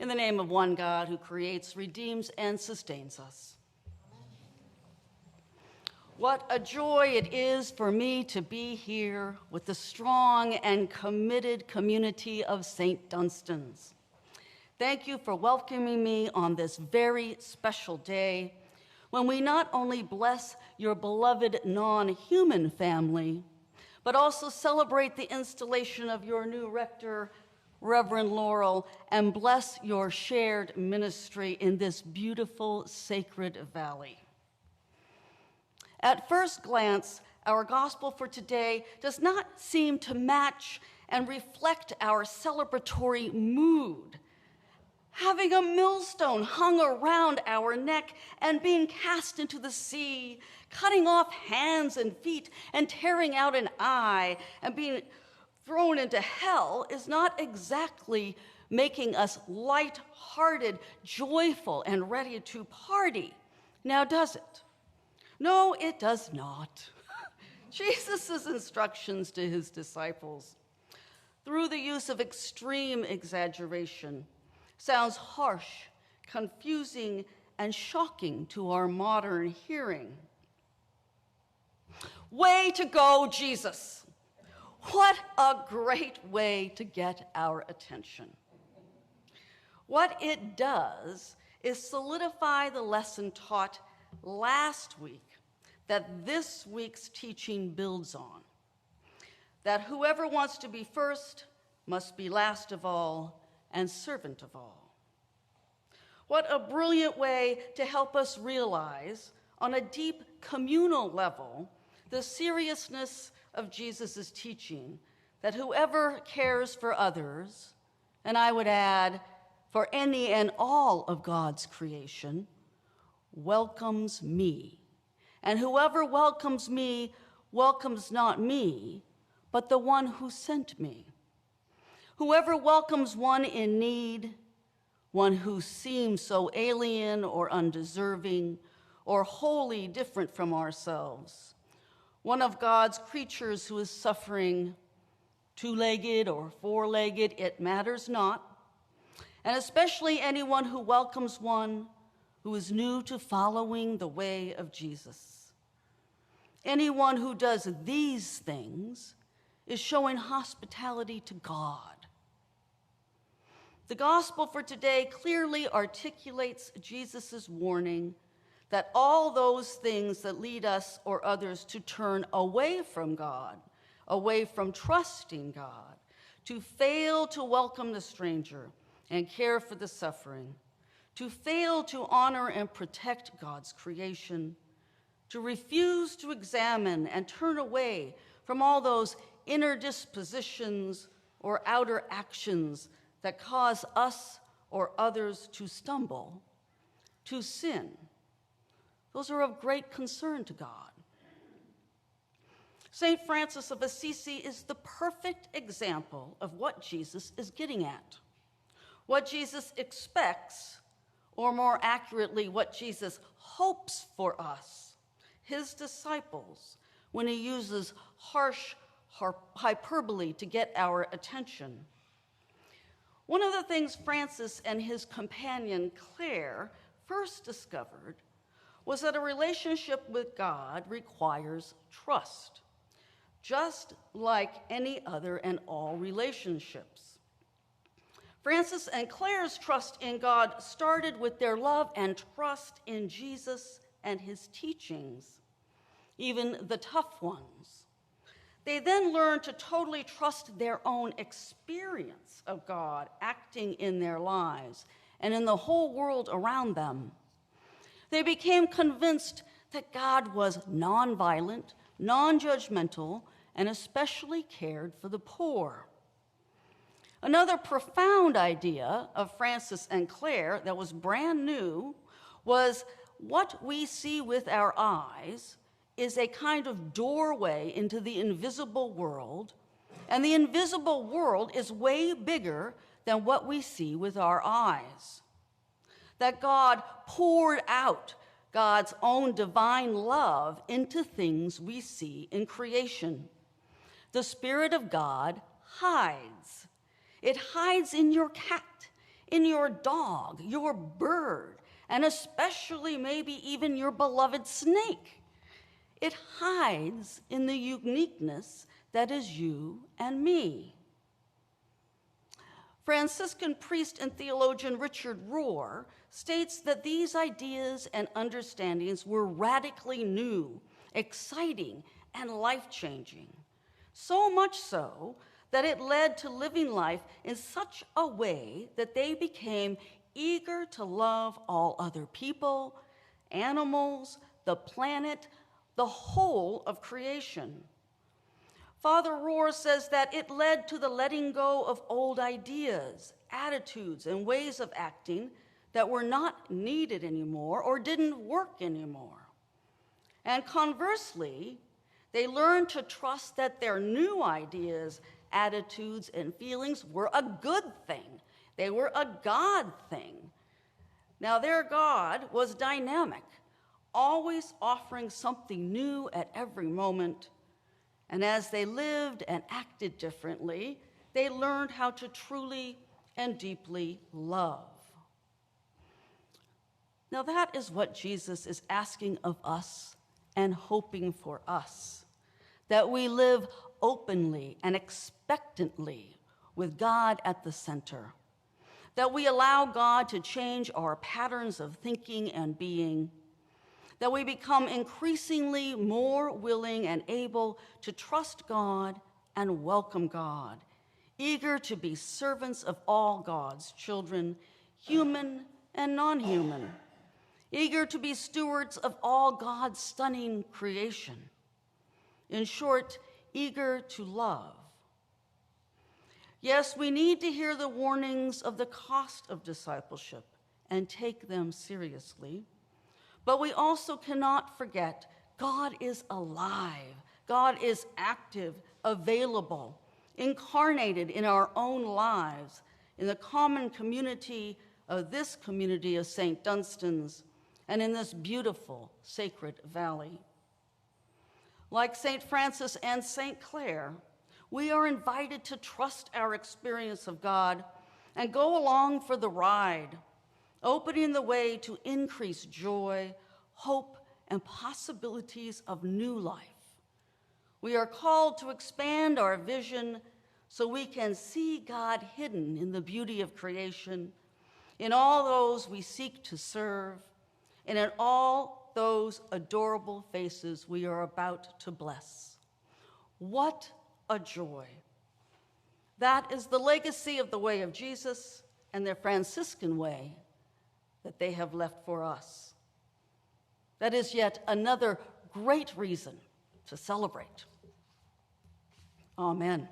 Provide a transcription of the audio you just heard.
In the name of one God who creates, redeems, and sustains us. What a joy it is for me to be here with the strong and committed community of St. Dunstan's. Thank you for welcoming me on this very special day when we not only bless your beloved non-human family, but also celebrate the installation of your new rector, Reverend Laurel, and bless your shared ministry in this beautiful sacred valley. At first glance, our gospel for today does not seem to match and reflect our celebratory mood. Having a millstone hung around our neck and being cast into the sea, cutting off hands and feet and tearing out an eye and being thrown into hell is not exactly making us light-hearted, joyful, and ready to party. Now, does it? No, it does not. Jesus' instructions to his disciples, through the use of extreme exaggeration, sounds harsh, confusing, and shocking to our modern hearing. Way to go, Jesus! What a great way to get our attention. What it does is solidify the lesson taught last week that this week's teaching builds on, that whoever wants to be first must be last of all and servant of all. What a brilliant way to help us realize on a deep communal level the seriousness of Jesus' teaching, that whoever cares for others, and I would add, for any and all of God's creation, welcomes me. And whoever welcomes me welcomes not me, but the one who sent me. Whoever welcomes one in need, one who seems so alien or undeserving or wholly different from ourselves, one of God's creatures who is suffering, two-legged or four-legged, it matters not, and especially anyone who welcomes one who is new to following the way of Jesus. Anyone who does these things is showing hospitality to God. The gospel for today clearly articulates Jesus' warning that all those things that lead us or others to turn away from God, away from trusting God, to fail to welcome the stranger and care for the suffering, to fail to honor and protect God's creation, to refuse to examine and turn away from all those inner dispositions or outer actions that cause us or others to stumble, to sin. Those are of great concern to God. St. Francis of Assisi is the perfect example of what Jesus is getting at, what Jesus expects, or more accurately, what Jesus hopes for us, his disciples, when he uses harsh hyperbole to get our attention. One of the things Francis and his companion Claire first discovered was that a relationship with God requires trust, just like any other and all relationships. Francis and Claire's trust in God started with their love and trust in Jesus and his teachings, even the tough ones. They then learned to totally trust their own experience of God acting in their lives and in the whole world around them. They became convinced that God was nonviolent, non-judgmental, and especially cared for the poor. Another profound idea of Francis and Claire that was brand new was what we see with our eyes is a kind of doorway into the invisible world, and the invisible world is way bigger than what we see with our eyes. That God poured out God's own divine love into things we see in creation. The Spirit of God hides. It hides in your cat, in your dog, your bird, and especially maybe even your beloved snake. It hides in the uniqueness that is you and me. Franciscan priest and theologian Richard Rohr states that these ideas and understandings were radically new, exciting, and life-changing. So much so that it led to living life in such a way that they became eager to love all other people, animals, the planet, the whole of creation. Father Rohr says that it led to the letting go of old ideas, attitudes, and ways of acting that were not needed anymore or didn't work anymore. And conversely, they learned to trust that their new ideas, attitudes, and feelings were a good thing. They were a God thing. Now, their God was dynamic, always offering something new at every moment. And as they lived and acted differently, they learned how to truly and deeply love. Now, that is what Jesus is asking of us and hoping for us, that we live openly and expectantly with God at the center, that we allow God to change our patterns of thinking and being, that we become increasingly more willing and able to trust God and welcome God, eager to be servants of all God's children, human and non-human, eager to be stewards of all God's stunning creation. In short, eager to love. Yes, we need to hear the warnings of the cost of discipleship and take them seriously. But we also cannot forget God is alive. God is active, available, incarnated in our own lives, in the common community of this community of St. Dunstan's, and in this beautiful sacred valley. Like St. Francis and St. Clare, we are invited to trust our experience of God and go along for the ride, opening the way to increased joy, hope, and possibilities of new life. We are called to expand our vision so we can see God hidden in the beauty of creation, in all those we seek to serve, and in all those adorable faces we are about to bless. What a joy. That is the legacy of the way of Jesus and the Franciscan way that they have left for us. That is yet another great reason to celebrate. Amen.